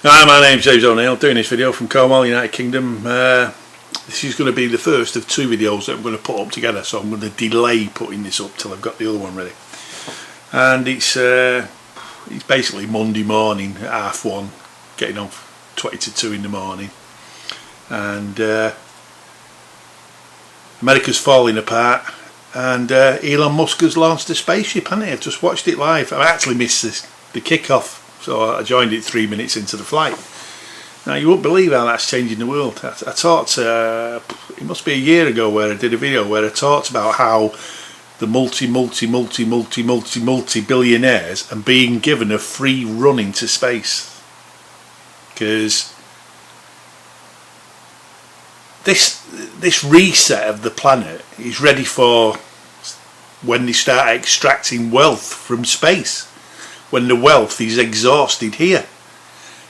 Hi, my name's James O'Neill, doing this video from Cornwall, United Kingdom. This is going to be the first of two videos that I'm going to put up together, so I'm going to delay putting this up till I've got the other one ready. And it's basically Monday morning at 1:30, getting on 20 to 2 in the morning, and America's falling apart, and Elon Musk has launched a spaceship, hasn't he? I've just watched it live. I actually missed the kick-off, so I joined it 3 minutes into the flight. Now, you won't believe how that's changing the world. I talked, it must be a year ago, where I did a video where I talked about how the multi-billionaires are being given a free run into space. Because this reset of the planet is ready for when they start extracting wealth from space, when the wealth is exhausted here,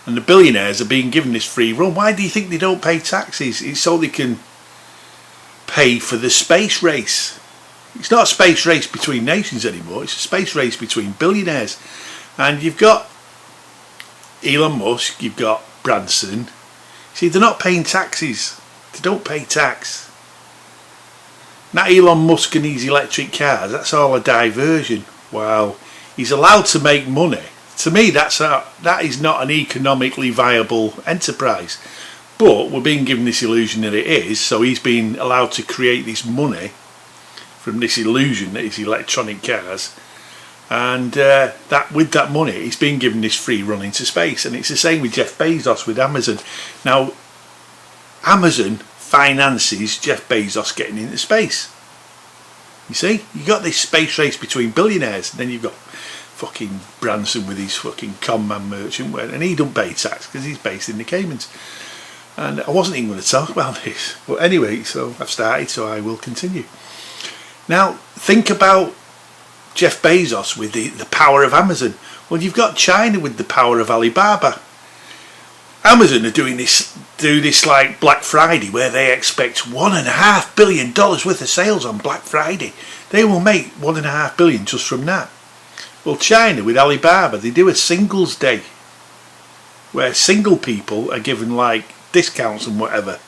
and the billionaires are being given this free run. Why do you think they don't pay taxes? It's so they can pay for the space race. It's not a space race between nations anymore, it's a space race between billionaires. And you've got Elon Musk, you've got Branson. See, they're not paying taxes. They don't pay tax. Now, Elon Musk and his electric cars, that's all a diversion. Well, he's allowed to make money. To me, that is not an economically viable enterprise. But we're being given this illusion that it is, so he's been allowed to create this money from this illusion that is electronic cars. And that with that money, he's been given this free run into space. And it's the same with Jeff Bezos with Amazon. Now, Amazon finances Jeff Bezos getting into space. You see, you got this space race between billionaires, and then you've got fucking Branson with his fucking conman merchant, and he don't pay tax because he's based in the Caymans. And I wasn't even going to talk about this, but anyway, so I've started, so I will continue. Now, think about Jeff Bezos with the power of Amazon. Well, you've got China with the power of Alibaba. Amazon are do this like Black Friday, where they expect $1.5 billion worth of sales on Black Friday. They will make $1.5 billion just from that. Well, China with Alibaba, they do a singles day, where single people are given like discounts and whatever,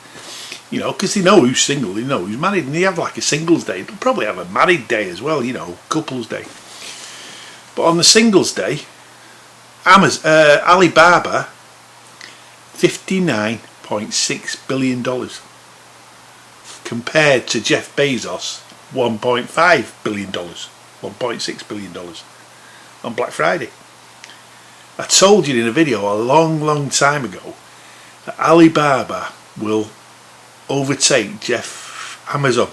you know, because they know who's single, they know who's married, and they have like a singles day. They'll probably have a married day as well, you know, couples day. But on the singles day, Alibaba, $59.6 billion, compared to Jeff Bezos, $1.5 billion, $1.6 billion on Black Friday. I told you in a video a long time ago that Alibaba will overtake Amazon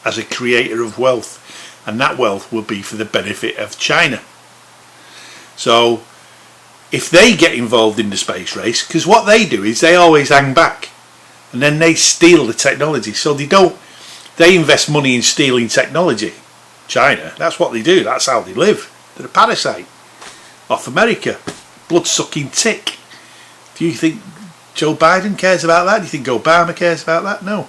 as a creator of wealth, and that wealth will be for the benefit of China. So if they get involved in the space race, because what they do is they always hang back and then they steal the technology, so they invest money in stealing technology. China, that's what they do, that's how they live. They're a parasite off America, blood-sucking tick. Do you think Joe Biden cares about that? Do you think Obama cares about that? No.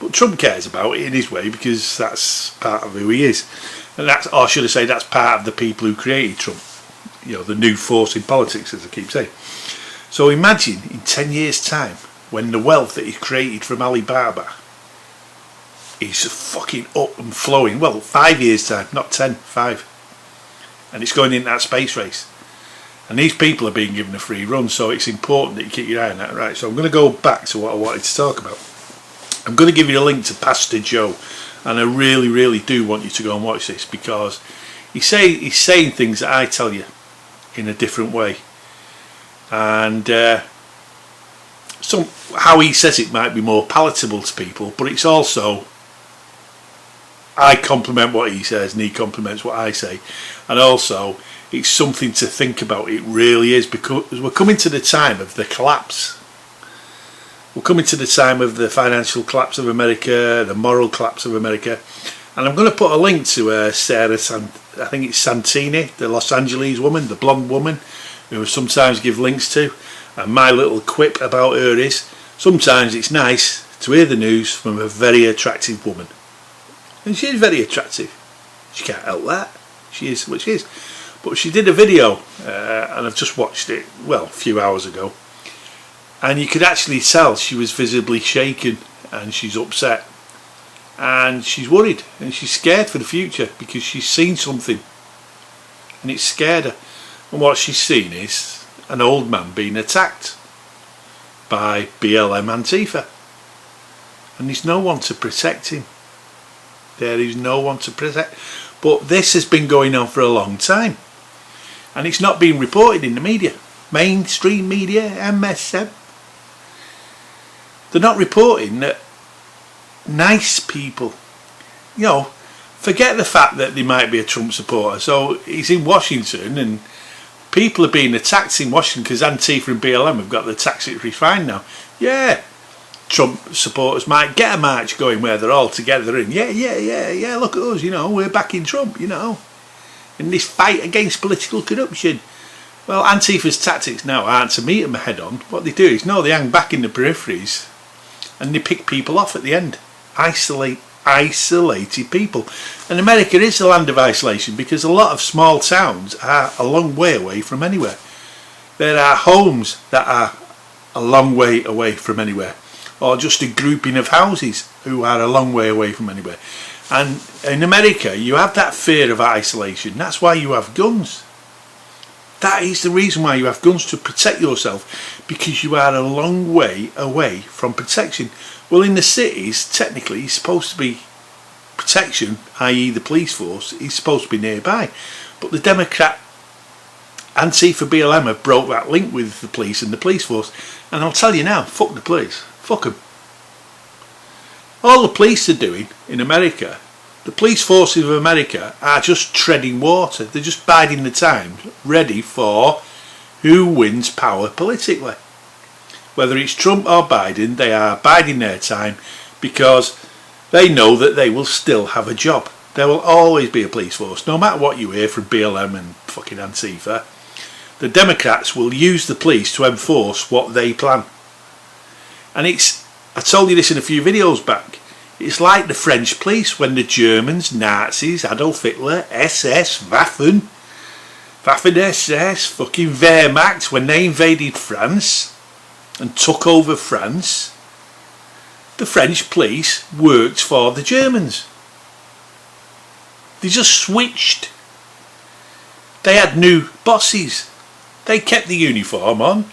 But Trump cares about it in his way, because that's part of who he is. And or should I say, that's part of the people who created Trump. You know, the new force in politics, as I keep saying. So imagine in 10 years' time, when the wealth that is created from Alibaba is fucking up and flowing. Well, 5 years' time, not 10, 5. And it's going in that space race. And these people are being given a free run, so it's important that you keep your eye on that. Right, so I'm going to go back to what I wanted to talk about. I'm going to give you a link to Pastor Joe, and I really do want you to go and watch this, because he's saying things that I tell you in a different way. And how he says it might be more palatable to people, but it's also, I compliment what he says and he compliments what I say, and also it's something to think about. It really is, because we're coming to the time of the collapse. We're coming to the time of the financial collapse of America, the moral collapse of America. And I'm going to put a link to Sarah, I think it's Sansoni, the Los Angeles woman, the blonde woman, who I sometimes give links to. And my little quip about her is, sometimes it's nice to hear the news from a very attractive woman. And she is very attractive. She can't help that. She is what she is. But she did a video, and I've just watched it, well, a few hours ago, and you could actually tell she was visibly shaken, and she's upset, and she's worried, and she's scared for the future because she's seen something, and it's scared her. And what she's seen is an old man being attacked by BLM Antifa, and there's no one to protect him. There is no one to protect. But this has been going on for a long time, and it's not being reported in the media, mainstream media, MSM. They're not reporting that nice people, you know, forget the fact that they might be a Trump supporter. So he's in Washington and people are being attacked in Washington because Antifa and BLM have got the taxes refined now. Yeah, Trump supporters might get a march going where they're all together and yeah, look at us, you know, we're backing Trump, you know, in this fight against political corruption. Well, Antifa's tactics now aren't to meet them head on. What they do is, no, they hang back in the peripheries and they pick people off at the end. Isolated people. And America is a land of isolation because a lot of small towns are a long way away from anywhere. There are homes that are a long way away from anywhere, or just a grouping of houses who are a long way away from anywhere. And in America you have that fear of isolation. That's why you have guns. That is the reason why you have guns, to protect yourself, because you are a long way away from protection. Well, in the cities, technically, it's supposed to be protection, i.e. the police force, is supposed to be nearby. But the Democrat Antifa BLM have broke that link with the police and the police force. And I'll tell you now, fuck the police. Fuck them. All the police are doing in America, the police forces of America are just treading water. They're just biding the time, ready for who wins power politically. Whether it's Trump or Biden, they are biding their time because they know that they will still have a job. There will always be a police force, no matter what you hear from BLM and fucking Antifa. The Democrats will use the police to enforce what they plan. And I told you this in a few videos back, it's like the French police when the Germans, Nazis, Adolf Hitler, SS, Waffen SS, fucking Wehrmacht, when they invaded France and took over France, the French police worked for the Germans. They just switched. They had new bosses. They kept the uniform on.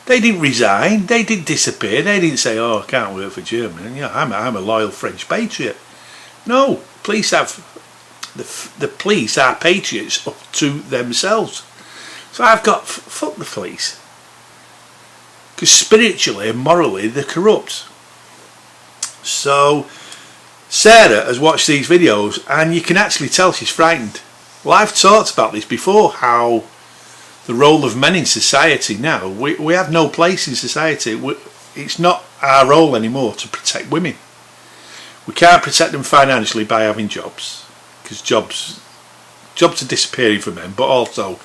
They didn't resign, they didn't disappear, they didn't say, oh, I can't work for Germany, I'm a loyal French patriot. No, police the police are patriots up to themselves. So I've got, fuck the police. Because spiritually and morally they're corrupt. So Sarah has watched these videos and you can actually tell she's frightened. Well, I've talked about this before, how the role of men in society now, we have no place in society. It's not our role anymore to protect women. We can't protect them financially by having jobs, because jobs are disappearing for men, but also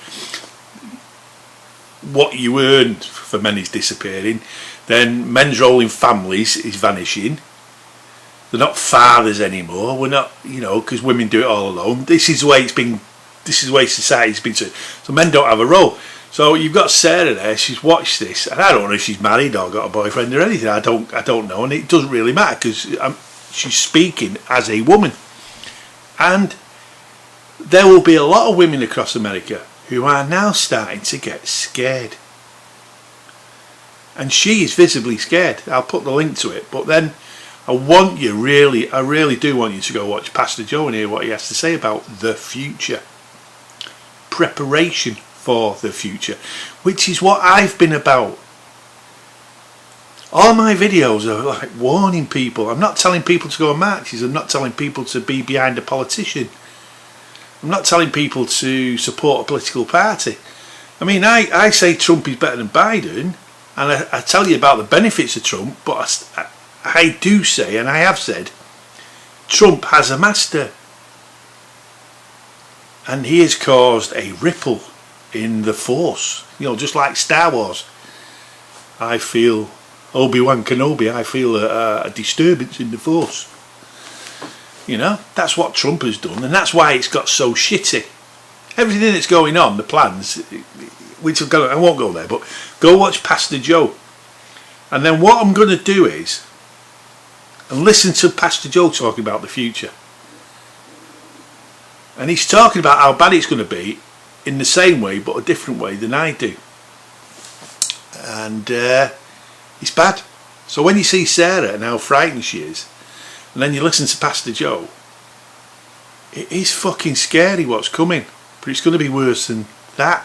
what you earn for men is disappearing. Then men's role in families is vanishing. They're not fathers anymore. We're not, because women do it all alone. This is the way society's been to. So men don't have a role. So you've got Sarah there. She's watched this, and I don't know if she's married or got a boyfriend or anything. I don't know, and it doesn't really matter because she's speaking as a woman. And there will be a lot of women across America who are now starting to get scared, and she is visibly scared. I'll put the link to it, but then I really do want you to go watch Pastor Joe and hear what he has to say about the future. Preparation for the future, which is what I've been about. All my videos are like warning people. I'm not telling people to go on marches. I'm not telling people to be behind a politician. I'm not telling people to support a political party. I mean, I say Trump is better than Biden, and I tell you about the benefits of Trump, but I do say, and I have said, Trump has a master. And he has caused a ripple in the Force. Just like Star Wars. I feel Obi-Wan Kenobi, I feel a disturbance in the Force. That's what Trump has done, and that's why it's got so shitty. Everything that's going on, the plans, which I won't go there, but go watch Pastor Joe. And then what I'm going to do is, and listen to Pastor Joe talking about the future. And he's talking about how bad it's going to be in the same way, but a different way than I do. And it's bad. So when you see Sarah and how frightened she is, and then you listen to Pastor Joe, it is fucking scary what's coming. But it's going to be worse than that.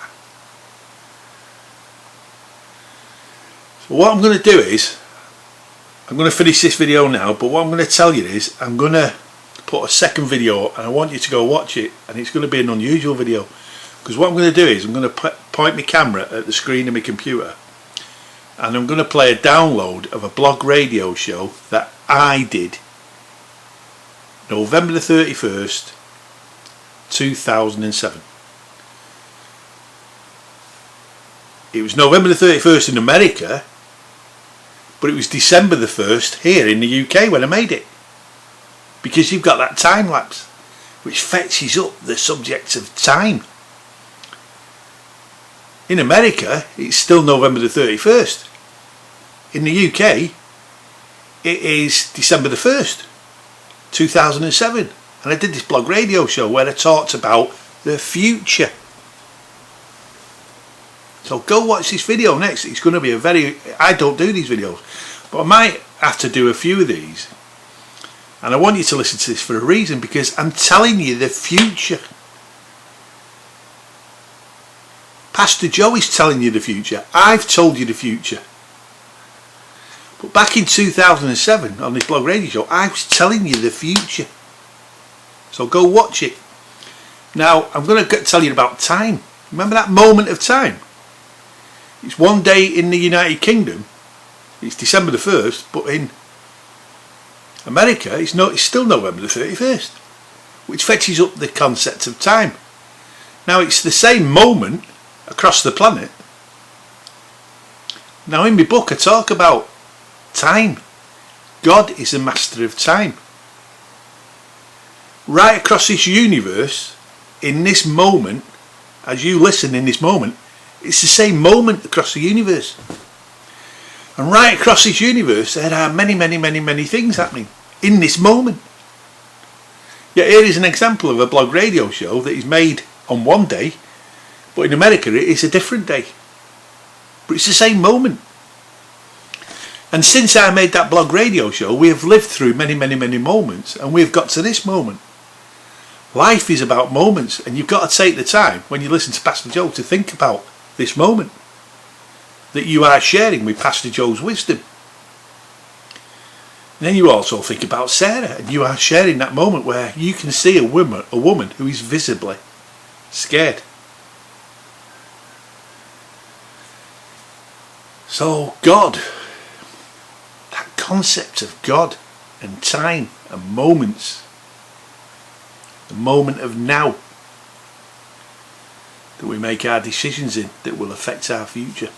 So what I'm going to do is, I'm going to finish this video now, but what I'm going to tell you is, I'm going to put a second video and I want you to go watch it, and it's going to be an unusual video, because what I'm going to do is, I'm going to point my camera at the screen of my computer, and I'm going to play a download of a blog radio show that I did November the 31st 2007. It was November the 31st in America, but it was December the 1st here in the UK when I made it, because you've got that time lapse which fetches up the subject of time. In America it's still November the 31st. In the UK it is December the 1st 2007, and I did this blog radio show where I talked about the future. So go watch this video next. It's going to be I don't do these videos, but I might have to do a few of these, and I want you to listen to this for a reason, because I'm telling you the future. Pastor Joe is telling you the future. I've told you the future. But back in 2007 on this blog radio show, I was telling you the future. So go watch it. Now I'm going to tell you about time. Remember that moment of time? It's one day in the United Kingdom. It's December the 1st, but in America it's still November the 31st, which fetches up the concept of time. Now it's the same moment across the planet. Now in my book I talk about time. God is a master of time. Right across this universe, in this moment, as you listen in this moment, it's the same moment across the universe. And right across this universe there are many, many, many, many things happening in this moment. Yet here is an example of a blog radio show that is made on one day, but in America it is a different day. But it's the same moment. And since I made that blog radio show, we have lived through many, many, many moments, and we've got to this moment. Life is about moments, and you've got to take the time when you listen to Pastor Joe to think about this moment that you are sharing with Pastor Joe's wisdom. And then you also think about Sarah, and you are sharing that moment where you can see a woman who is visibly scared. So God, that concept of God and time and moments, the moment of now that we make our decisions in, that will affect our future.